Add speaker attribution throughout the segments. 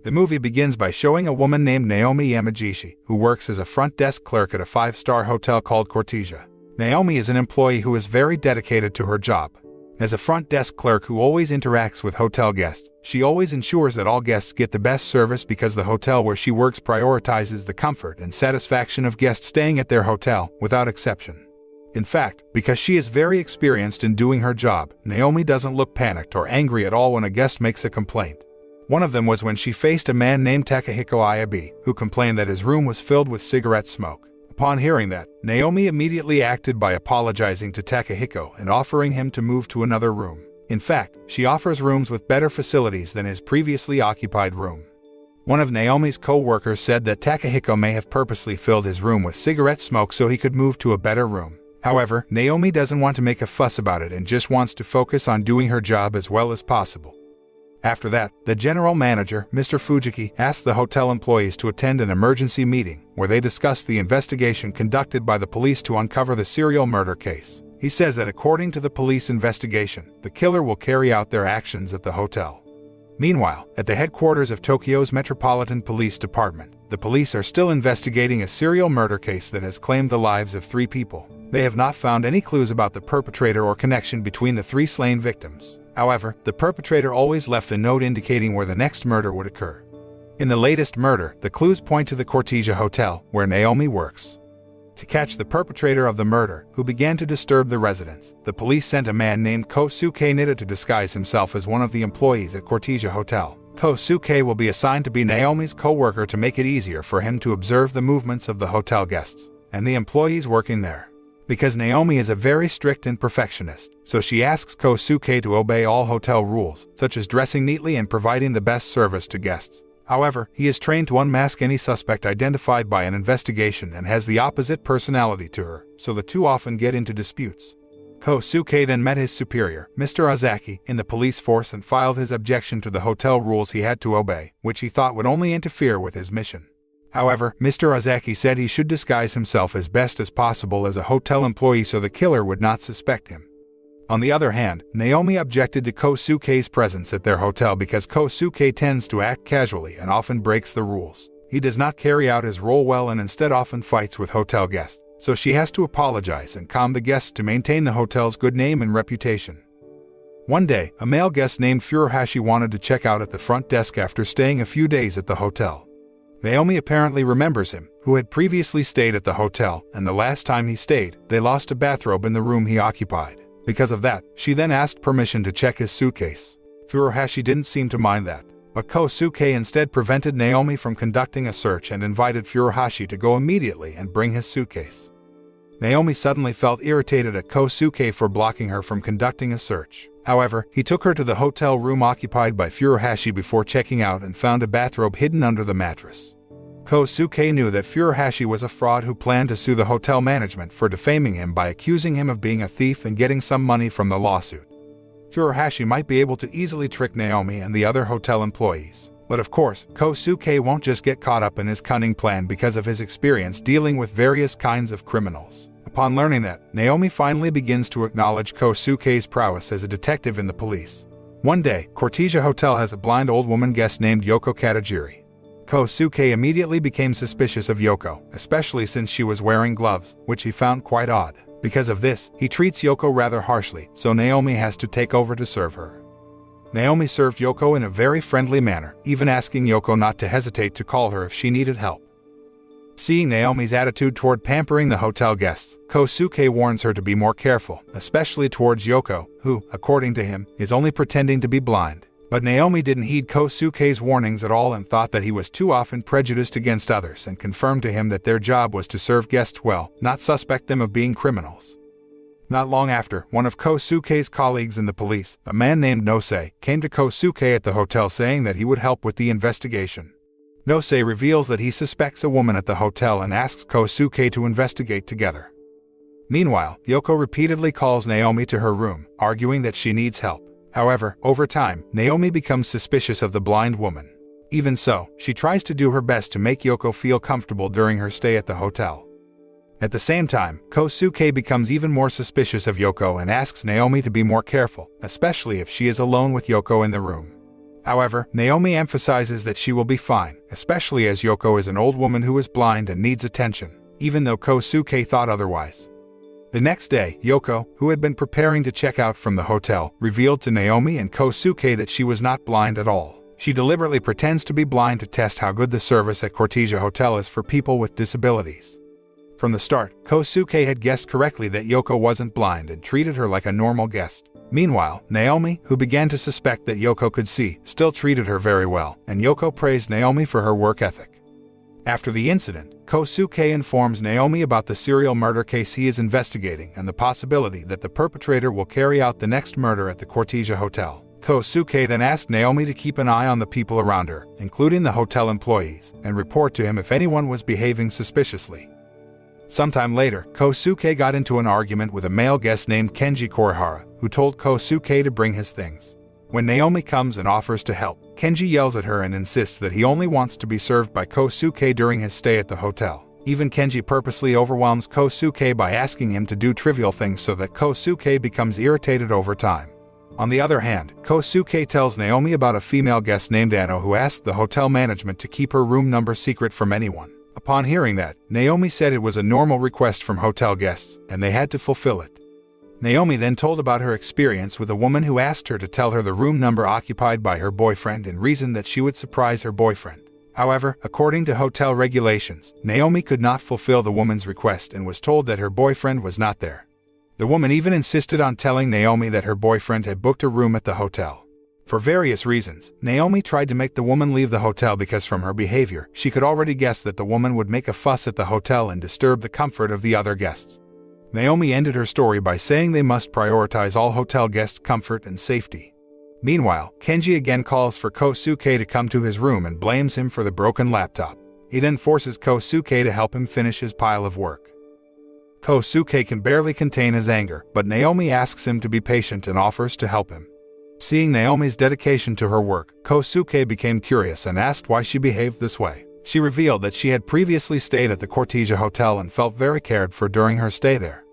Speaker 1: The movie begins by showing a woman named Naomi Yamagishi, who works as a front desk clerk at a 5-star hotel called Cortesia. Naomi is an employee who is very dedicated to her job. As a front desk clerk who always interacts with hotel guests, she always ensures that all guests get the best service because the hotel where she works prioritizes the comfort and satisfaction of guests staying at their hotel, without exception. In fact, because she is very experienced in doing her job, Naomi doesn't look panicked or angry at all when a guest makes a complaint. One of them was when she faced a man named Takahiko Ayabe, who complained that his room was filled with cigarette smoke. Upon hearing that, Naomi immediately acted by apologizing to Takahiko and offering him to move to another room. In fact, she offers rooms with better facilities than his previously occupied room. One of Naomi's co-workers said that Takahiko may have purposely filled his room with cigarette smoke so he could move to a better room. However, Naomi doesn't want to make a fuss about it and just wants to focus on doing her job as well as possible. After that, the general manager, Mr. Fujiki, asked the hotel employees to attend an emergency meeting where they discussed the investigation conducted by the police to uncover the serial murder case. He says that according to the police investigation, the killer will carry out their actions at the hotel. Meanwhile, at the headquarters of Tokyo's Metropolitan Police Department, the police are still investigating a serial murder case that has claimed the lives of 3 people. They have not found any clues about the perpetrator or connection between the 3 slain victims. However, the perpetrator always left a note indicating where the next murder would occur. In the latest murder, the clues point to the Cortesia Hotel, where Naomi works. To catch the perpetrator of the murder, who began to disturb the residents, the police sent a man named Kosuke Nida to disguise himself as one of the employees at Cortesia Hotel. Kosuke will be assigned to be Naomi's co-worker to make it easier for him to observe the movements of the hotel guests and the employees working there. Because Naomi is a very strict and perfectionist, so she asks Kosuke to obey all hotel rules, such as dressing neatly and providing the best service to guests. However, he is trained to unmask any suspect identified by an investigation and has the opposite personality to her, so the two often get into disputes. Kosuke then met his superior, Mr. Ozaki, in the police force and filed his objection to the hotel rules he had to obey, which he thought would only interfere with his mission. However, Mr. Ozaki said he should disguise himself as best as possible as a hotel employee so the killer would not suspect him. On the other hand, Naomi objected to Kosuke's presence at their hotel because Kosuke tends to act casually and often breaks the rules. He does not carry out his role well and instead often fights with hotel guests, so she has to apologize and calm the guests to maintain the hotel's good name and reputation. One day, a male guest named Furuhashi wanted to check out at the front desk after staying a few days at the hotel. Naomi apparently remembers him, who had previously stayed at the hotel, and the last time he stayed, they lost a bathrobe in the room he occupied. Because of that, she then asked permission to check his suitcase. Furuhashi didn't seem to mind that, but Kosuke instead prevented Naomi from conducting a search and invited Furuhashi to go immediately and bring his suitcase. Naomi suddenly felt irritated at Kosuke for blocking her from conducting a search. However, he took her to the hotel room occupied by Furuhashi before checking out and found a bathrobe hidden under the mattress. Kosuke knew that Furuhashi was a fraud who planned to sue the hotel management for defaming him by accusing him of being a thief and getting some money from the lawsuit. Furuhashi might be able to easily trick Naomi and the other hotel employees. But of course, Kosuke won't just get caught up in his cunning plan because of his experience dealing with various kinds of criminals. Upon learning that, Naomi finally begins to acknowledge Kosuke's prowess as a detective in the police. One day, Cortesia Hotel has a blind old woman guest named Yoko Katajiri. Kosuke immediately became suspicious of Yoko, especially since she was wearing gloves, which he found quite odd. Because of this, he treats Yoko rather harshly, so Naomi has to take over to serve her. Naomi served Yoko in a very friendly manner, even asking Yoko not to hesitate to call her if she needed help. Seeing Naomi's attitude toward pampering the hotel guests, Kosuke warns her to be more careful, especially towards Yoko, who, according to him, is only pretending to be blind. But Naomi didn't heed Kosuke's warnings at all and thought that he was too often prejudiced against others and confirmed to him that their job was to serve guests well, not suspect them of being criminals. Not long after, one of Kosuke's colleagues in the police, a man named Nose, came to Kosuke at the hotel saying that he would help with the investigation. Nose reveals that he suspects a woman at the hotel and asks Kosuke to investigate together. Meanwhile, Yoko repeatedly calls Naomi to her room, arguing that she needs help. However, over time, Naomi becomes suspicious of the blind woman. Even so, she tries to do her best to make Yoko feel comfortable during her stay at the hotel. At the same time, Kosuke becomes even more suspicious of Yoko and asks Naomi to be more careful, especially if she is alone with Yoko in the room. However, Naomi emphasizes that she will be fine, especially as Yoko is an old woman who is blind and needs attention, even though Kosuke thought otherwise. The next day, Yoko, who had been preparing to check out from the hotel, revealed to Naomi and Kosuke that she was not blind at all. She deliberately pretends to be blind to test how good the service at Cortesia Hotel is for people with disabilities. From the start, Kosuke had guessed correctly that Yoko wasn't blind and treated her like a normal guest. Meanwhile, Naomi, who began to suspect that Yoko could see, still treated her very well, and Yoko praised Naomi for her work ethic. After the incident, Kosuke informs Naomi about the serial murder case he is investigating and the possibility that the perpetrator will carry out the next murder at the Cortesia Hotel. Kosuke then asked Naomi to keep an eye on the people around her, including the hotel employees, and report to him if anyone was behaving suspiciously. Sometime later, Kosuke got into an argument with a male guest named Kenji Korihara, who told Kosuke to bring his things. When Naomi comes and offers to help, Kenji yells at her and insists that he only wants to be served by Kosuke during his stay at the hotel. Even Kenji purposely overwhelms Kosuke by asking him to do trivial things so that Kosuke becomes irritated over time. On the other hand, Kosuke tells Naomi about a female guest named Anno who asked the hotel management to keep her room number secret from anyone. Upon hearing that, Naomi said it was a normal request from hotel guests, and they had to fulfill it. Naomi then told about her experience with a woman who asked her to tell her the room number occupied by her boyfriend and reasoned that she would surprise her boyfriend. However, according to hotel regulations, Naomi could not fulfill the woman's request and was told that her boyfriend was not there. The woman even insisted on telling Naomi that her boyfriend had booked a room at the hotel. For various reasons, Naomi tried to make the woman leave the hotel because from her behavior, she could already guess that the woman would make a fuss at the hotel and disturb the comfort of the other guests. Naomi ended her story by saying they must prioritize all hotel guests' comfort and safety. Meanwhile, Kenji again calls for Kosuke to come to his room and blames him for the broken laptop. He then forces Kosuke to help him finish his pile of work. Kosuke can barely contain his anger, but Naomi asks him to be patient and offers to help him. Seeing Naomi's dedication to her work, Kosuke became curious and asked why she behaved this way. She revealed that she had previously stayed at the Cortesia Hotel and felt very cared for during her stay there.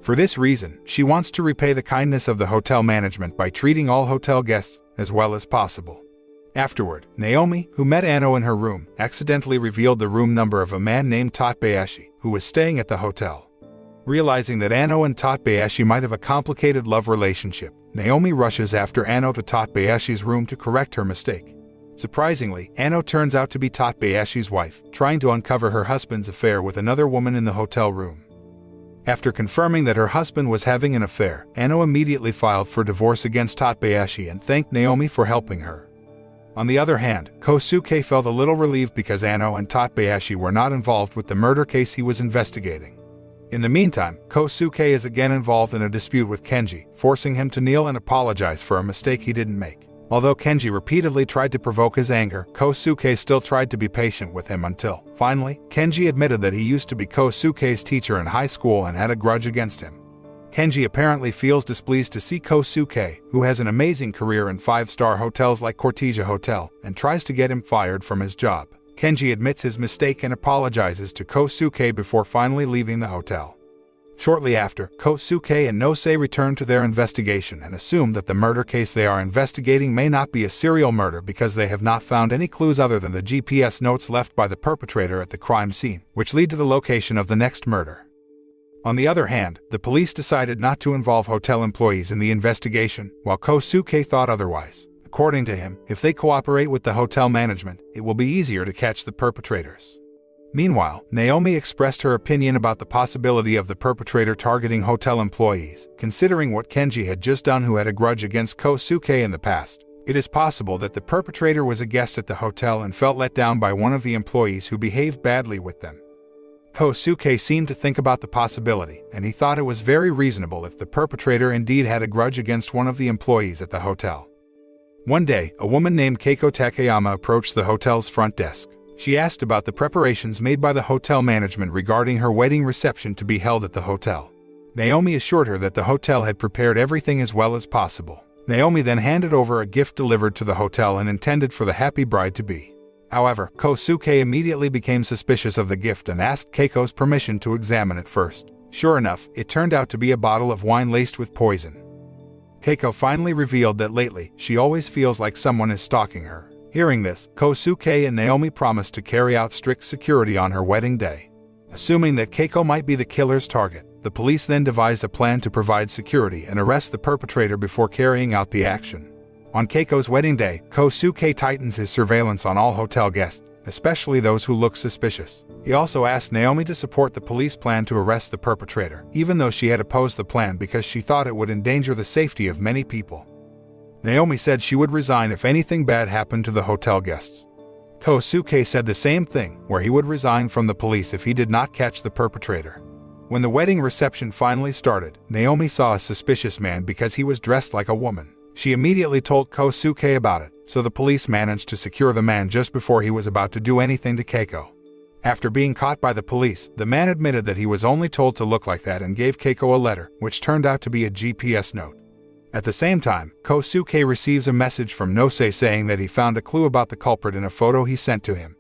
Speaker 1: For this reason, she wants to repay the kindness of the hotel management by treating all hotel guests as well as possible. Afterward, Naomi, who met Anno in her room, accidentally revealed the room number of a man named Tatbayashi, who was staying at the hotel. Realizing that Anno and Tatbayashi might have a complicated love relationship, Naomi rushes after Anno to Tatbayashi's room to correct her mistake. Surprisingly, Anno turns out to be Tatbayashi's wife, trying to uncover her husband's affair with another woman in the hotel room. After confirming that her husband was having an affair, Anno immediately filed for divorce against Tatbayashi and thanked Naomi for helping her. On the other hand, Kosuke felt a little relieved because Anno and Tatbayashi were not involved with the murder case he was investigating. In the meantime, Kosuke is again involved in a dispute with Kenji, forcing him to kneel and apologize for a mistake he didn't make. Although Kenji repeatedly tried to provoke his anger, Kosuke still tried to be patient with him until, finally, Kenji admitted that he used to be Kosuke's teacher in high school and had a grudge against him. Kenji apparently feels displeased to see Kosuke, who has an amazing career in five-star hotels like Cortesia Hotel, and tries to get him fired from his job. Kenji admits his mistake and apologizes to Kosuke before finally leaving the hotel. Shortly after, Kosuke and Nosei return to their investigation and assume that the murder case they are investigating may not be a serial murder because they have not found any clues other than the GPS notes left by the perpetrator at the crime scene, which lead to the location of the next murder. On the other hand, the police decided not to involve hotel employees in the investigation, while Kosuke thought otherwise. According to him, if they cooperate with the hotel management, it will be easier to catch the perpetrators. Meanwhile, Naomi expressed her opinion about the possibility of the perpetrator targeting hotel employees, considering what Kenji had just done, who had a grudge against Kosuke in the past. It is possible that the perpetrator was a guest at the hotel and felt let down by one of the employees who behaved badly with them. Kosuke seemed to think about the possibility, and he thought it was very reasonable if the perpetrator indeed had a grudge against one of the employees at the hotel. One day, a woman named Keiko Takayama approached the hotel's front desk. She asked about the preparations made by the hotel management regarding her wedding reception to be held at the hotel. Naomi assured her that the hotel had prepared everything as well as possible. Naomi then handed over a gift delivered to the hotel and intended for the happy bride-to-be. However, Kosuke immediately became suspicious of the gift and asked Keiko's permission to examine it first. Sure enough, it turned out to be a bottle of wine laced with poison. Keiko finally revealed that lately, she always feels like someone is stalking her. Hearing this, Kosuke and Naomi promised to carry out strict security on her wedding day. Assuming that Keiko might be the killer's target, the police then devised a plan to provide security and arrest the perpetrator before carrying out the action. On Keiko's wedding day, Kosuke tightens his surveillance on all hotel guests, especially those who look suspicious. He also asked Naomi to support the police plan to arrest the perpetrator, even though she had opposed the plan because she thought it would endanger the safety of many people. Naomi said she would resign if anything bad happened to the hotel guests. Kosuke said the same thing, where he would resign from the police if he did not catch the perpetrator. When the wedding reception finally started, Naomi saw a suspicious man because he was dressed like a woman. She immediately told Kosuke about it, so the police managed to secure the man just before he was about to do anything to Keiko. After being caught by the police, the man admitted that he was only told to look like that and gave Keiko a letter, which turned out to be a GPS note. At the same time, Kosuke receives a message from Nose saying that he found a clue about the culprit in a photo he sent to him.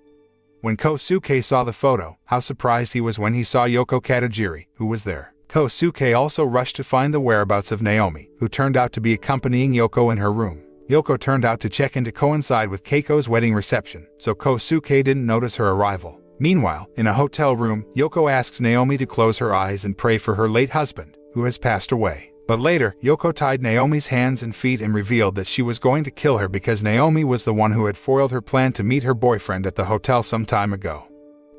Speaker 1: When Kosuke saw the photo, how surprised he was when he saw Yoko Katajiri, who was there. Kosuke also rushed to find the whereabouts of Naomi, who turned out to be accompanying Yoko in her room. Yoko turned out to check in to coincide with Keiko's wedding reception, so Kosuke didn't notice her arrival. Meanwhile, in a hotel room, Yoko asks Naomi to close her eyes and pray for her late husband, who has passed away. But later, Yoko tied Naomi's hands and feet and revealed that she was going to kill her because Naomi was the one who had foiled her plan to meet her boyfriend at the hotel some time ago.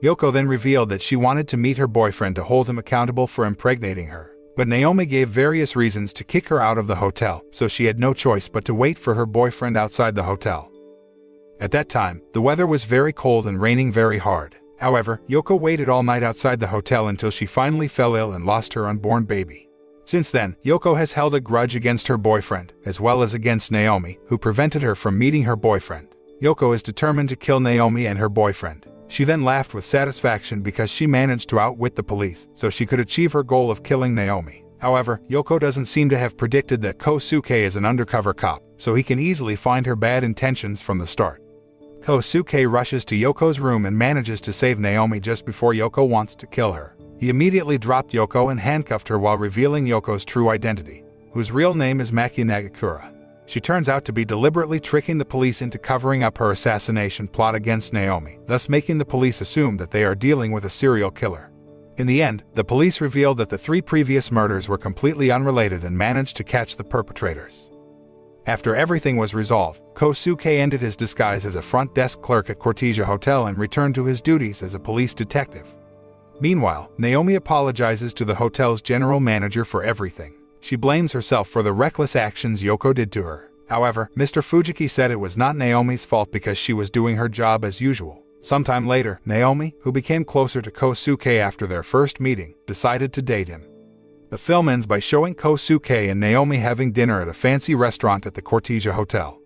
Speaker 1: Yoko then revealed that she wanted to meet her boyfriend to hold him accountable for impregnating her. But Naomi gave various reasons to kick her out of the hotel, so she had no choice but to wait for her boyfriend outside the hotel. At that time, the weather was very cold and raining very hard. However, Yoko waited all night outside the hotel until she finally fell ill and lost her unborn baby. Since then, Yoko has held a grudge against her boyfriend, as well as against Naomi, who prevented her from meeting her boyfriend. Yoko is determined to kill Naomi and her boyfriend. She then laughed with satisfaction because she managed to outwit the police, so she could achieve her goal of killing Naomi. However, Yoko doesn't seem to have predicted that Kosuke is an undercover cop, so he can easily find her bad intentions from the start. Kosuke rushes to Yoko's room and manages to save Naomi just before Yoko wants to kill her. He immediately dropped Yoko and handcuffed her while revealing Yoko's true identity, whose real name is Maki Nagakura. She turns out to be deliberately tricking the police into covering up her assassination plot against Naomi, thus making the police assume that they are dealing with a serial killer. In the end, the police revealed that the 3 previous murders were completely unrelated and managed to catch the perpetrators. After everything was resolved, Kosuke ended his disguise as a front desk clerk at Cortesia Hotel and returned to his duties as a police detective. Meanwhile, Naomi apologizes to the hotel's general manager for everything. She blames herself for the reckless actions Yoko did to her. However, Mr. Fujiki said it was not Naomi's fault because she was doing her job as usual. Sometime later, Naomi, who became closer to Kosuke after their first meeting, decided to date him. The film ends by showing Kosuke and Naomi having dinner at a fancy restaurant at the Cortesia Hotel.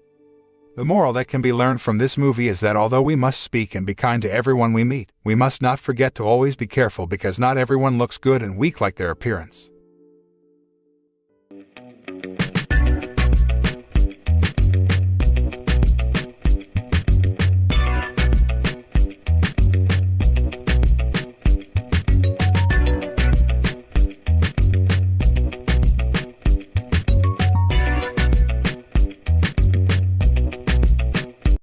Speaker 1: The moral that can be learned from this movie is that although we must speak and be kind to everyone we meet, we must not forget to always be careful because not everyone looks good and weak like their appearance.